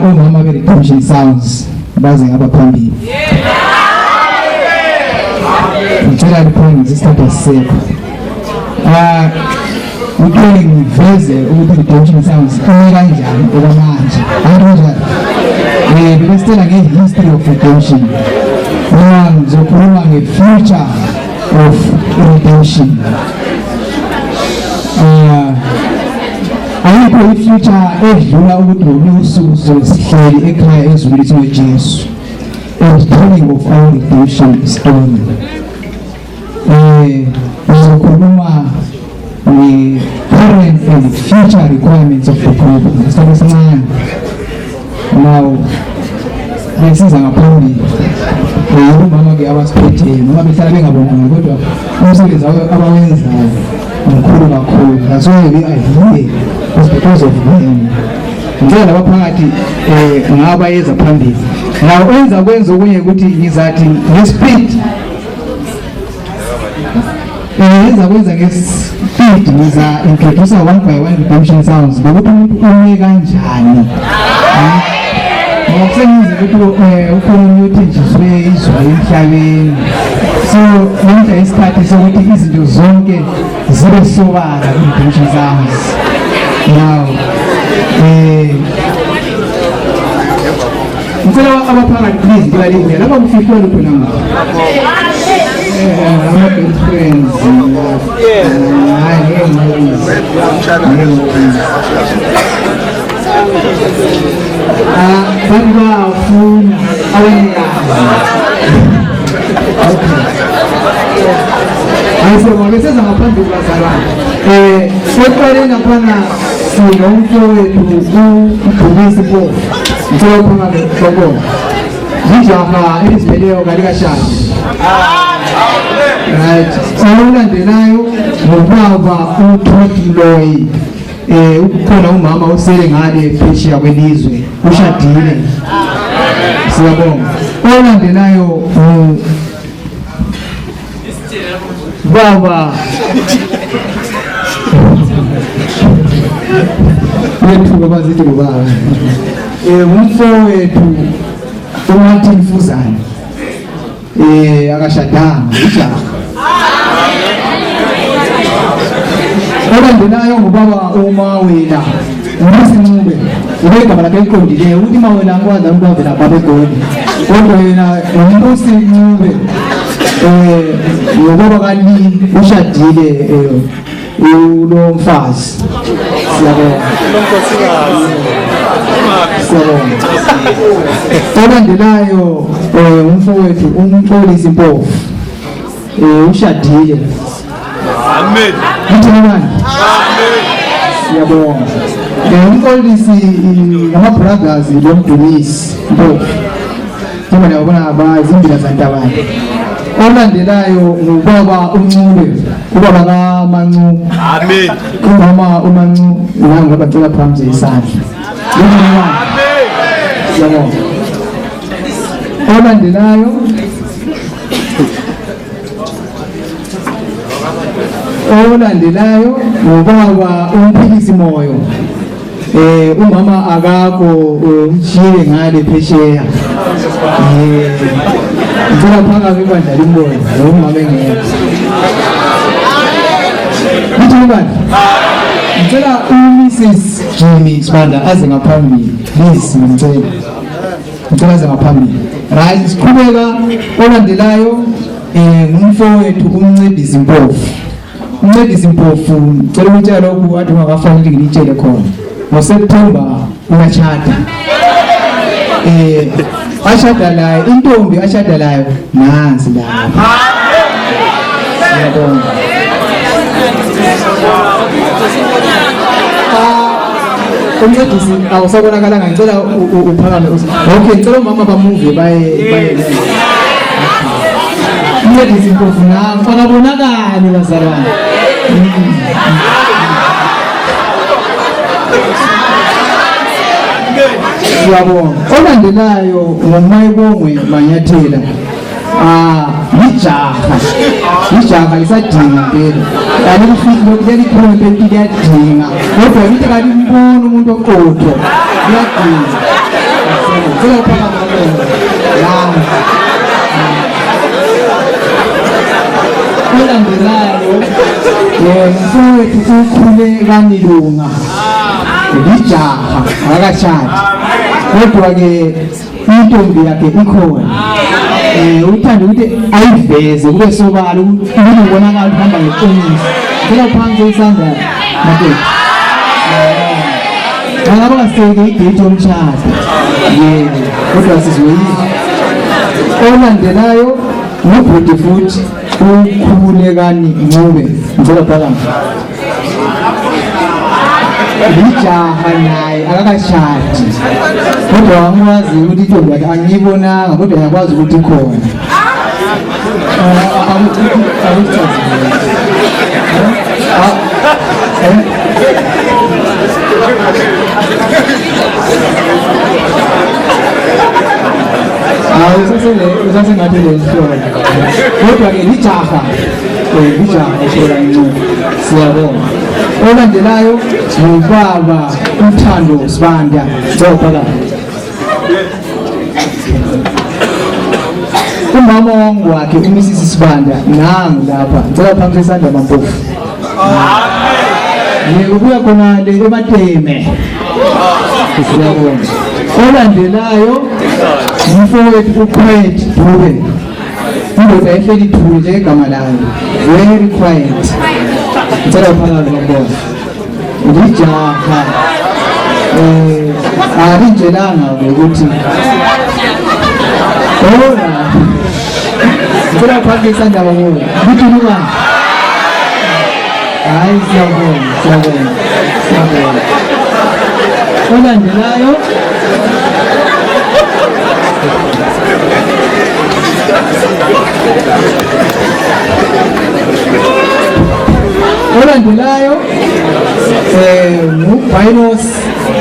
Omama be-redemption sounds baze ngaba phambili. Ngicela liphonge isikhathi esisekho. Ngicela ngiveze ukuthi redemption sounds ime kanjani okwamanje. Kanjani? Besitela nge-history of redemption. Ngizokhuluma nge-future of redemption. Ayikho i-future edlula ukuthi ngolunye usuku sihleli ekhaya ezweni likaJesu. The telling of our redemption story. Ngizokhuluma nge-current and future requirements of the people. Ngesikhathi esincane. Now, besiza ngaphambili. Umama-ke abasiphetheyo noma behlala bengabonanga kodwa umsebenzi abawenzayo mkhulu kakhulu. That's why we are here. It's because of them. Ngicela labaphakathi ngabayeza phambili. Now enza kwenza okunye ukuthi ngizathi ngespeed. Enza kwenza ngespeed ngiza introduce one by one redemption sounds. Ngokuthi umuntu ume kanjani. Ngokusengize ukuthi ukhona umuntu nje izwa emhlabeni. So ngenza isikhathi sokuthi izinto zonke zibe sobala redemption sounds. Now, ngicela abaphakathi please ngilalele lapha kufika lokho nami. My good friends. Bangafuna awenikazi. Ayisema beseza ngaphandle kwazalana. Seqaleni naphana sinomfowethu uDumisi Mpofu. Ngicela phakathi lokho. Ngijaha elizibeleyo kalikashadi. Right. Olandelayo ngubaba uThotloyi. Ukukhona umama usele ngale phesheya kwelizwe ushadile. Siyabonga. Olandelayo baba wethu babazithi baba umfowethu uMartin Fuzane akashadanga ijaha. Olandelayo ngubaba uMawela uMasincube ubegama lakhe liqondileyo ukuthi Mawela ngikwazi ukuthi avela babegoli kodwa yena uMasincube ngoba kani ushadile ulo mfazi. Siyabonga. Olandelayo umfowethu uMxolisi Mpofu ushadile. Amen. Amen. Siyabonga. Umxolisi ngama-brothers loMdumisi Mpofu. Ngoba nabona abazimbila zantabane. Olandelayo ngubaba uNcube, ubaba kaMancube. Amen. Umama uMancube nangu abacela phambi isandla. Amen. Siyabonga. Olandelayo ngubaba uMphilisi Moyo. Umama akakho umshiye ngale phesheya. Ngicela phakathi kwandla limboyo noma bengekho. Ngicela uMrs Jimmy Sibanda aze ngaphambili please ngicela aze ngaphambili. Right, siqhubeka. Olandelayo ngumfowethu uMncedisi Mpofu. uMncedisi Mpofu ngicela ukutshela lokhu athi ungakafanele ngitshele khona. NgoSeptember uyachata. Ashada layo intombi ashada layo nansi lapha. Siyabonga. UMncedisi awusabonakala ngicela uphakame. Okay, ngicela umama bamuve baye. uMncedisi Mpofu nangu akabonakali bazalwane. Siyabonga. Olandelayo ngoMayibongwe Manyathela. Ijaha lisadinga impela. Alifiki lokuyeli khona impela liyadinga. Kodwa ukuthi kalimbona umuntu oqotho. Liyadinga. Ngicela uphakathi lana. Olandelayo mfowethu ukhule kaNilunga. Lijaha akashadi. Kodwa-ke intombi yakhe ikhona. Uthanda ukuthi ayiveze kube sobala ukuthi ubonakala uhamba ngeqiniso. Ngicela uphansi isandla madoda. Ngaba kaseke igate yomshado. Yebo, kodwa sizoyika. Olandelayo ngubhuti futhi ukhulekani Ncube. Ngicela phakathi. Lijaha naye akakashadi. Kodwa angikwazi ukuthi intombi yakhe angiyibonanga kodwa ngiyakwazi ukuthi ikhona. Usasengathi lesihloko. Kodwa-ke lijaha ukhulekani Ncube. Siyabonga. Olandelayo ngubaba uThando Sibanda. Phakathi. Umama wangu wakhe uMrs Sibanda nangu lapha. Ngicela phansi isandla mampofu. Amen. Ubuya khona le eBateme. Siyabonga. Olandelayo umfowethu uQuet Dube. Indoda ehleli ithule njengegama layo. Very quiet. Ngicela phakathi mampofu. Lijaha alinjelanga ukuthi ngicela phansi isandla babona ukuthi luka hayi siyabonga olandelayo nguVinos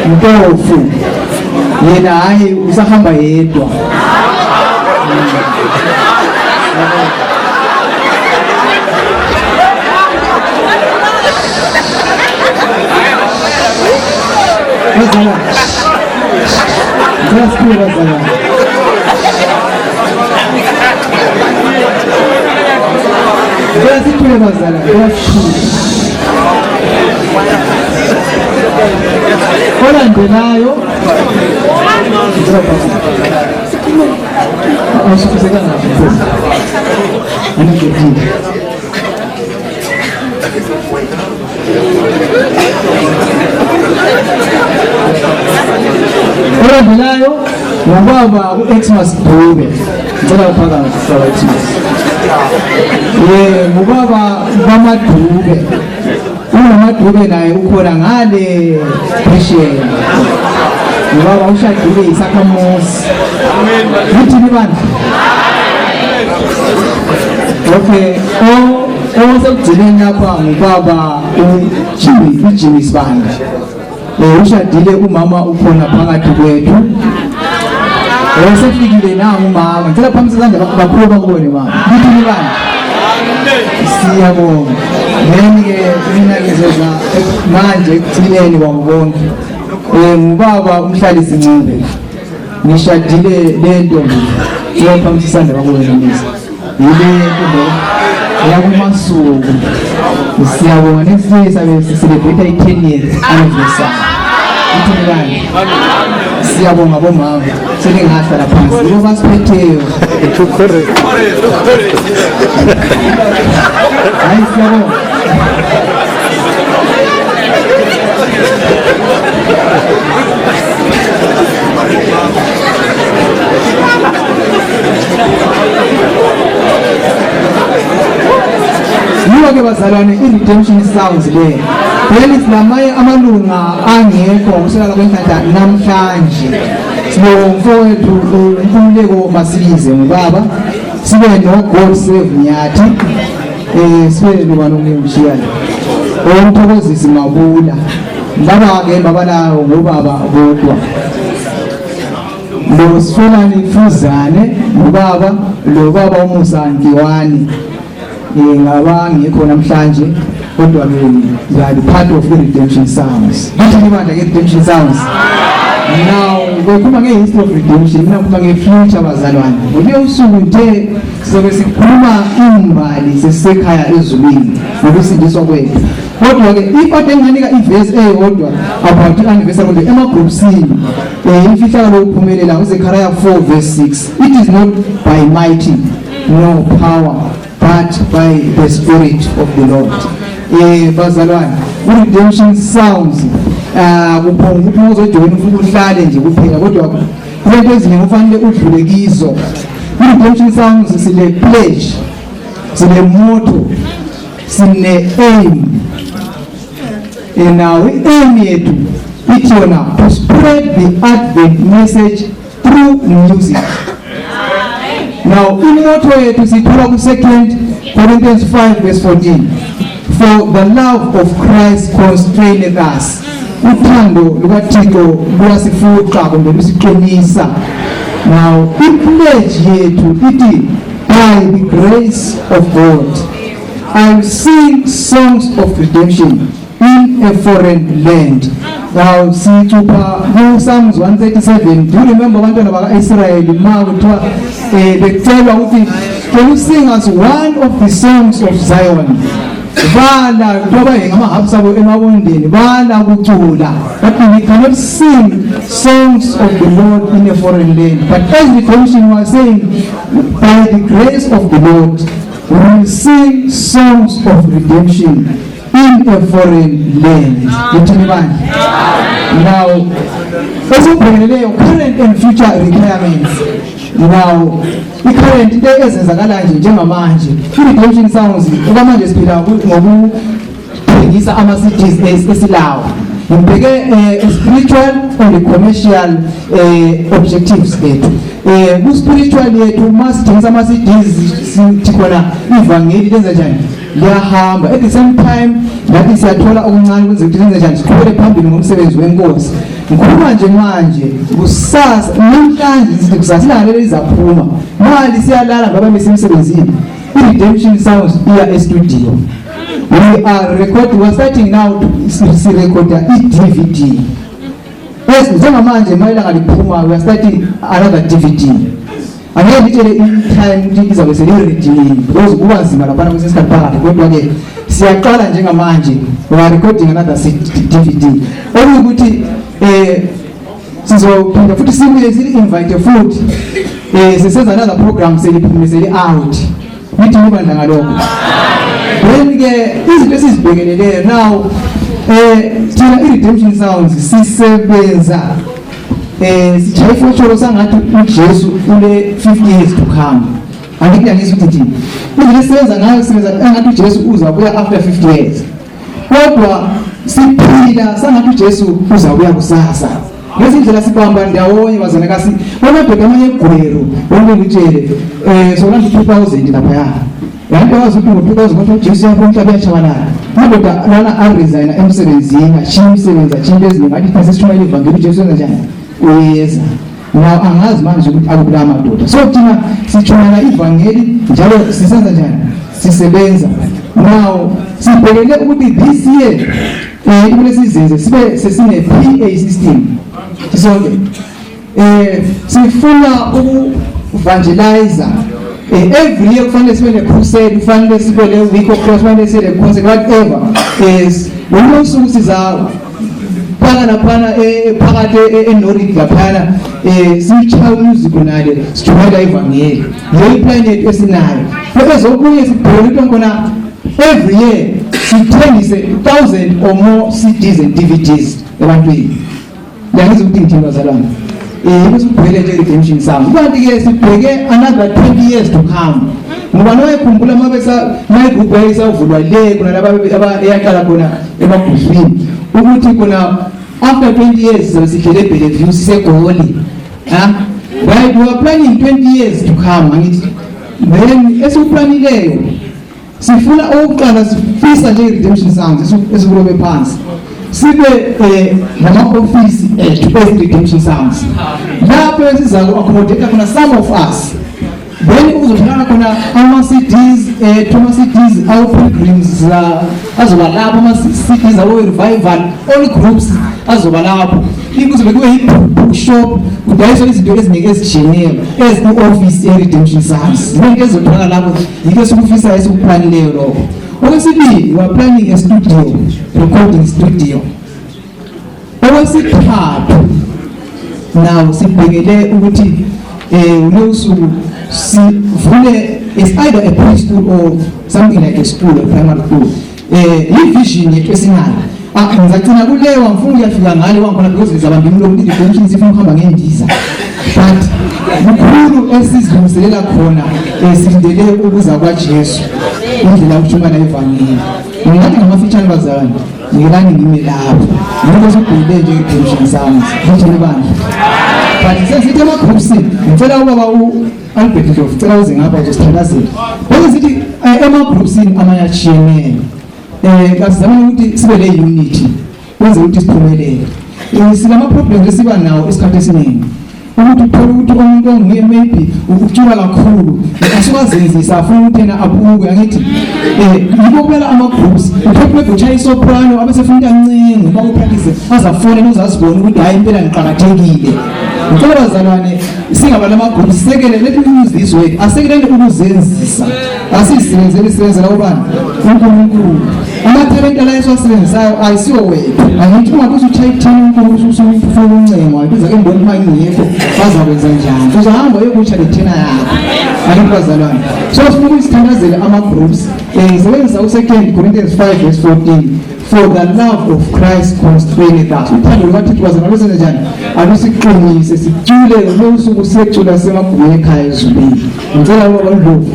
Mpofu. Yena hayi usahamba yedwa. Olandelayo ngubaba uXmas Dube. Ngicela phakathi sabathisi. Ngubaba baMadube. uMadube naye ukhona ngale phesheya. Ngubaba ushadile isakhamuzi. Uthi libandla. Okay, osekugcineni lapha ngubaba uJimmy Sibanda. Ushadile umama ukhona phakathi kwethu. Osefikile nangu umama. Ngicela phambi sezandla bakhulu bakubone mama. Uthi libandla. Siyabonga. Ngenike mina ngizoza manje ekugcineni kwabonke. Ngubaba umhlalisi Ncube. Ngishadile le ntombi. Ngiyaphambi isandla bakubone misa. Yile ntombi yakuMasuku. Siyabonga next year sabe celebrate 10 years anniversary. Uthini siyabonga bomama selingahla laphansi ngoba siphetheyo. Hayi siyabonga. Niwa-ke bazalwane i-redemption sounds le phela sinamaye amalunga angekho kusukela kwenhlanhla namhlanje. Sibomfowethu uNkululeko Masilize ngubaba, sibe noGod Save Nyathi, sibe noMshiyane uMthokozisi Mabula. Laba-ke babalawo ngobaba bodwa. Lo Sifolani Fuzane ngubaba, lo baba uMusa Nkiwani ngaba ngikho namhlanje kodwa ke they are part of the redemption sounds. Ngithi libandla ke redemption sounds. Now ngokukhuluma ngehistory of redemption mina ngikhuluma ngefuture bazalwane. Ngeke usuku nje sizobe sikhuluma imbali sesekhaya ezulwini ngokusindiswa kwethu. Kodwa ke ifade enginika iverse eyodwa about anniversary kodwa emagroupsini imfihlakalo ukuphumelela uZechariah 4 verse 6. It is not by mighty no power but by the spirit of the Lord. Bazalwane, redemption sounds kuphonga ukuthi uzojoyina ufuna uhlale nje kuphela kodwa kulento ezinye ufanele udlule kizo. Redemption sounds sile pledge, sile motto, sine aim. And now aim yethu ithi yona to spread the Advent message through music. Now in motto yethu sithola ku 2 Corinthians 5 verse 14. For the love of Christ constraineth us. Uthando lukaThixo luyasifuqa kumbe lusiqinisa. Now i-pledge yethu ithi by the grace of God I sing songs of redemption in a foreign land. Now sithupa ku Psalms 137. Do you remember abantwana baka-Israel ma kuthiwa bekucelwa ukuthi can you sing us one of the songs of Zion? Bala kuba ngamahabs abo emabondeni bala kucula, but we cannot sing songs of the Lord in a foreign land. But as the commission was saying, by the grace of the Lord we will sing songs of redemption in a foreign land. Now also current and future requirements. Now the current day ezenzakala nje njengamanje redemption sounds okwamanje siphila ngokuthengisa ama-CDs esilawo ngibheke spiritual and commercial objectives ethu. Ku-spiritual yethu uma sithengisa ama-CDs sithi khona ivangeli lenza njani liyahamba, at the same time ngathi siyathola okuncane kwenza ukuthi lenza njani siqhubele phambili ngomsebenzi wenkosi. Ngikhuluma nje manje kusasa namhlanje sithi kusasa ilanga lizaphuma mali siyalala ngoba besemsebenzini. I-redemption sounds iya e-studio. We are starting now to record i-DVD. Yes, njengamanje mayelanga liphuma we are starting another DVD. Angeke ngitshele i-time izabe seli-ready because kuba nzima laphana kwesikhathi phakathi, kodwa ke siyaqala njengamanje we are recording another DVD. Okuwukuthi sizophinda futhi sibuye sili-invite futhi sisenza another program seliphume seli-out. Nithi nibandla ngalokho. Then ke izinto esizibhekeleleyo now thina i-redemption sounds sisebenza sichaye ifosholo sangathi uJesu ule 50 years to come. Angikuyangisa ukuthi izinto esisebenza ngayo sisebenza engathi uJesu uzabuya after 50 years. Kodwa siphila sangathi uJesu uzabuya kusasa. Ngezindlela sibamba ndawonye bazana kasi wamadoda amanye egwero wonke ngitshele solange 2000 lapha ya. Yanto wazi ukuthi ngo-2000 kodwa uJesu yaphuma uyachabalala. Amadoda lana aresign emsebenzini achimsebenza chinto eziningi ngathi thina sesishumayela ivangeli uJesu wenza njani? Uyeza. Now angazi manje ukuthi akubula amadoda. So thina sishumayela ivangeli njalo sisenza njani? Sisebenza. Now sibhekele ukuthi this year kumele sizenze sibe sesine PA system. Sonke sifuna uku-evangelize every year. Kufanele sibe ne-crusade, kufanele sibe ne-week of prayer, kufanele sibe ne-concert, whatever is ngolo suku siza phana naphana phakathi eNorwich laphana sichaya umusic nale sijumela ivangeli leyi plan yethu esinayo ezokunye sibheke into khona every year sithengise 1000 or more CDs and DVDs ebantwini. Yangiza ukuthi ngithini bazalwane bese ubhekele nje redemption sound kanti ke sibheke another 20 years to come. Ngoba noyekhumbula mabesa mayigroup yayisavulwa le kuna laba eyaqala khona emaguswini ukuthi kuna after 20 years sihlele Bellevue sisegoli right. We are planning 20 years to come. Angithi then esikuplanileyo sifuna okuqala sifisa nje redemption sounds esikulobe phansi sibe nama-office ethu redemption sounds lapho siza ku-accommodate khona some of us. Then uzofana khona ama-CDs ama-CDs awu-pilgrims azoba lapho, ama-CDs awo-revival all groups azoba lapho. Kuzobe kube i-bookshop, kudayiswa izinto eziningi ezishiyeneyo ezi-office ye-Redemption Service. Zonke ezotholakala lapho yikho esikufisayo esikuplanileyo lokho. Okwesibili, we are planning a studio, recording studio. Okwesithathu, now sibhekele ukuthi usuku sivule is either a preschool or something like a school, a primary school. I-vision yethu esinayo ngizagcina kuleyo wangifuna ukuyafika ngale wangikhona because ngizabamba imlomo ukuthi i-redemption sifuna ukuhamba ngendiza, but kukhulu esizilungiselela khona silindele ukuza kwaJesu indlela yokushumana evangeli. Ngingathi ngamafitshane bazalwane, ngikelani ngime lapho yinto esibhekile nje i-redemption sami ngitshele bandla. But sesithi ema-groupsini ngicela ubaba u-Albert Ndlovu ngicela uze ngapha uzosithandazela bese sithi ema-groupsini amanye atshiyeneyo kasizameni ukuthi sibe le-unity kwenze ukuthi siphumelele. Silama-problems esiba nawo esikhathi esiningi ukuthi uthole ukuthi umuntu onguye maybe ukutyula kakhulu asukazenzisa afuna ukuthi yena aphuke. Angithi yiko kuphela ama-groups uthole maybe utshaya isoprano abesefuna ukuthi ancenge uma upractice azafonela uzazibona ukuthi hayi impela ngiqakathekile. Ngicela bazalwane singaba nama-groups sisekele, let me use this word, asekelele ukuzenzisa, asisebenzela ubani uNkulunkulu. Amathalente la esiwasebenzisayo ayisiwo wethu. Angithi ungakuthi utshaya ithini uNkulunkulu usufuna ukuncengwa ibiza ke ngibona uma ingekho bazakwenza njani, uzahamba uyokutsha lethena yakho. Angithi bazalwane, so sifuna ukuzithandazele ama-groups. Sebenzisa u2 Corinthians 5:14, for the love of Christ constraineth us. Uthando lukaThixo bazalwane lusenza njani? Alusiqinise sijule losuku siyecula semabhuku ekhaya ezulwini. Ngicela ubaba uNdlovu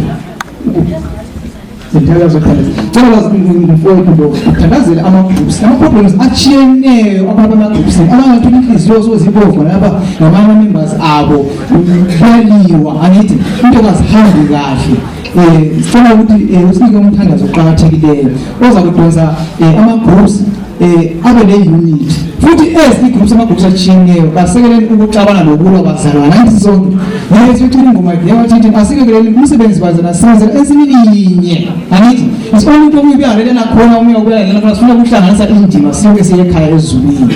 uthandazele ama-groups, ama-problems atshiyeneyo abantu ama-groupsini abangathola inhliziyo zozibomvu lapha ngamanye members abo kuyaliwa. Angithi into kazihambi kahle. Sicela ukuthi usinike umthandazo oqakathekileyo oza kudonsa ama-groups abe ne-unity futhi ezi-groups ama-groups atshiyeneyo basekeleni ukuxabana nokulwa bazalwana. Angithi sonke ngiyesicela ingoma yawathini asikekeleni umsebenzi bazalwana senzela ensininye. Angithi it's only into okuyibiyalela khona umoya okuyalela khona sifuna ukuhlanganisa indima siyoke siye ekhaya ezulwini.